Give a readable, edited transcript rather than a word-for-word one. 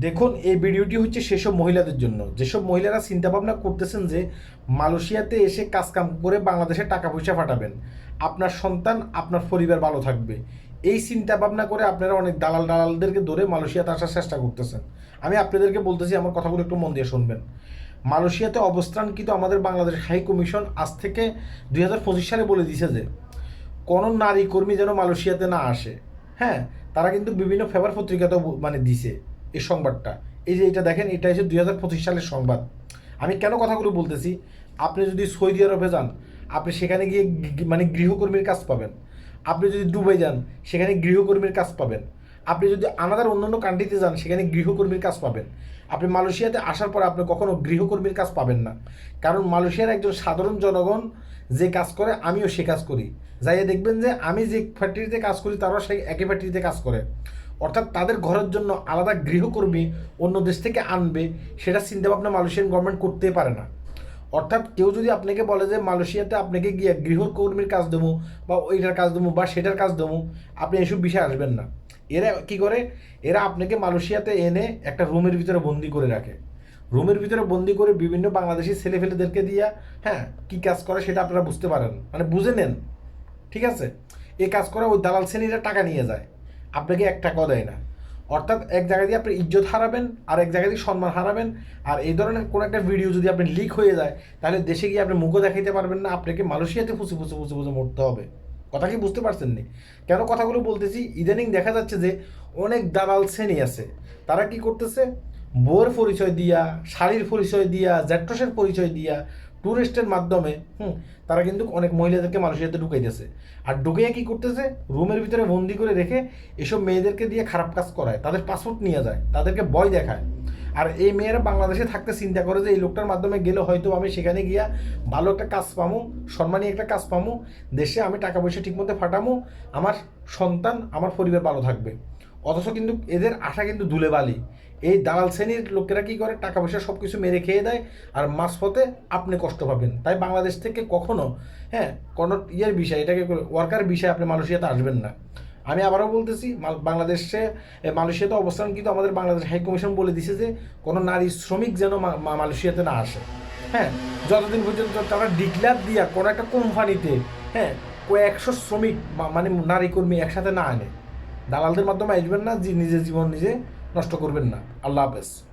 দেখুন, এই ভিডিওটি হচ্ছে সেসব মহিলাদের জন্য যেসব মহিলারা চিন্তা ভাবনা করতেছেন যে মালয়েশিয়াতে এসে কাজকাম করে বাংলাদেশে টাকা পয়সা পাঠাবেন, আপনার সন্তান আপনার পরিবার ভালো থাকবে। এই চিন্তা ভাবনা করে আপনারা অনেক দালালদেরকে ধরে মালয়েশিয়াতে আসার চেষ্টা করতেছেন। আমি আপনাদেরকে বলতেছি, আমার কথাগুলো একটু মন দিয়ে শুনবেন। মালয়েশিয়াতে অবস্থানকৃত আমাদের বাংলাদেশ হাই কমিশন আজ থেকে 2025 সালে বলে দিয়েছে যে কোনো নারী কর্মী যেন মালয়েশিয়াতে না আসে। হ্যাঁ, তারা কিন্তু বিভিন্ন পেপার পত্রিকাতেও দিছে এই সংবাদটা। এই যে এটা দেখেন, এটা হচ্ছে 2025 সালের সংবাদ। আমি কেন কথাগুলো বলতেছি, আপনি যদি সৌদি আরবে যান, আপনি সেখানে গিয়ে গৃহকর্মীর কাজ পাবেন। আপনি যদি দুবাই যান, সেখানে গৃহকর্মীর কাজ পাবেন। আপনি যদি আনাদার অন্যান্য কান্ট্রিতে যান, সেখানে গৃহকর্মীর কাজ পাবেন। আপনি মালয়েশিয়াতে আসার পর আপনি কখনো গৃহকর্মীর কাজ পাবেন না। কারণ মালয়েশিয়ার একজন সাধারণ জনগণ যে কাজ করে, আমিও সে কাজ করি। যাইয়ে দেখবেন যে আমি যে ফ্যাক্টরিতে কাজ করি, তারাও সেই একই ফ্যাক্টরিতে কাজ করে। অর্থাৎ তাদের ঘরের জন্য আলাদা গৃহকর্মী অন্য দেশ থেকে আনবে, সেটা চিন্তাভাবনা মালয়েশিয়ান গভর্নমেন্ট করতে পারে না। অর্থাৎ কেউ যদি আপনাকে বলে যে মালয়েশিয়াতে আপনাকে গিয়ে গৃহকর্মীর কাজ দেবো, বা ওইটার কাজ দেবো, বা সেটার কাজ দেবো, আপনি এসব বিষয়ে আসবেন না। এরা কি করে, এরা আপনাকে মালয়েশিয়াতে এনে একটা রুমের ভিতরে বন্দি করে রাখে। রুমের ভিতরে বন্দি করে বিভিন্ন বাংলাদেশি ছেলেফেলেদেরকে দিয়া, হ্যাঁ, কি কাজ করে সেটা আপনারা বুঝতে পারেন, বুঝে নেন। ঠিক আছে, এই কাজ করে ওই দালাল শ্রেণীরা টাকা নিয়ে যায়, আপনাকে এক টাকাও দেয় না। অর্থাৎ এক জায়গা দিয়ে আপনি ইজ্জত হারাবেন, আর এক জায়গা দিয়ে সম্মান হারাবেন। আর এই ধরনের কোনো একটা ভিডিও যদি আপনি লিক হয়ে যায়, তাহলে দেশে গিয়ে আপনি মুখও দেখাইতে পারবেন না, আপনাকে মালয়েশিয়াতে ফুসে ফুসে ফুসে ফুসে মরতে হবে। কথা কি বুঝতে পারছেন নি? কেন কথাগুলো বলতেছি, ইদানিং দেখা যাচ্ছে যে অনেক দালাল শ্রেণী আছে, তারা কি করতেছে, বউয়ের পরিচয় দিয়া, শাড়ির পরিচয় দিয়া, জ্যাট্রসের পরিচয় দিয়া, ট্যুরিস্টের মাধ্যমে তারা কিন্তু অনেক মহিলাদেরকে মালয়েশিয়াতে ঢুকাইতেছে। আর ঢুকাইয়া কি করতেছে, রুমের ভিতরে বন্দি করে রেখে এসব মেয়েদেরকে দিয়ে খারাপ কাজ করায়, তাদের পাসপোর্ট নিয়ে যায়, তাদেরকে ভয় দেখায়। আর এই মেয়েরা বাংলাদেশে থাকতে চিন্তা করে যে এই লোকটার মাধ্যমে গেলে হয়তো আমি সেখানে গিয়া ভালো একটা কাজ পামু, সম্মানী একটা কাজ পামু, দেশে আমি টাকা পয়সা ঠিকমতো ফাটামু, আমার সন্তান আমার পরিবার ভালো থাকবে। অথচ কিন্তু এদের আশা কিন্তু ধুলেবালি। এই দালাল শ্রেণীর লোকেরা কি করে, টাকা পয়সা সব কিছু মেরে খেয়ে দেয়, আর মাঝপথে আপনি কষ্ট পাবেন। তাই বাংলাদেশ থেকে কখনো, হ্যাঁ, কোনো বিষয়, এটাকে ওয়ার্কার বিষয় আপনি মালয়েশিয়াতে আসবেন না। আমি আবারও বলতেছি, মালয়েশিয়াতে অবস্থান কিন্তু আমাদের বাংলাদেশ হাই কমিশন বলে দিছে যে কোনো নারী শ্রমিক যেন মালয়েশিয়াতে না আসে। হ্যাঁ, যতদিন পর্যন্ত তারা ডিক্লেয়ার দিয়া কোনো একটা কোম্পানিতে, হ্যাঁ, কয়েকশো শ্রমিক নারী কর্মী একসাথে না আনে, দালালদের মাধ্যমে আসবেন না, নিজের জীবন নিজে নষ্ট করবেন না। আল্লাহ হাফেজ।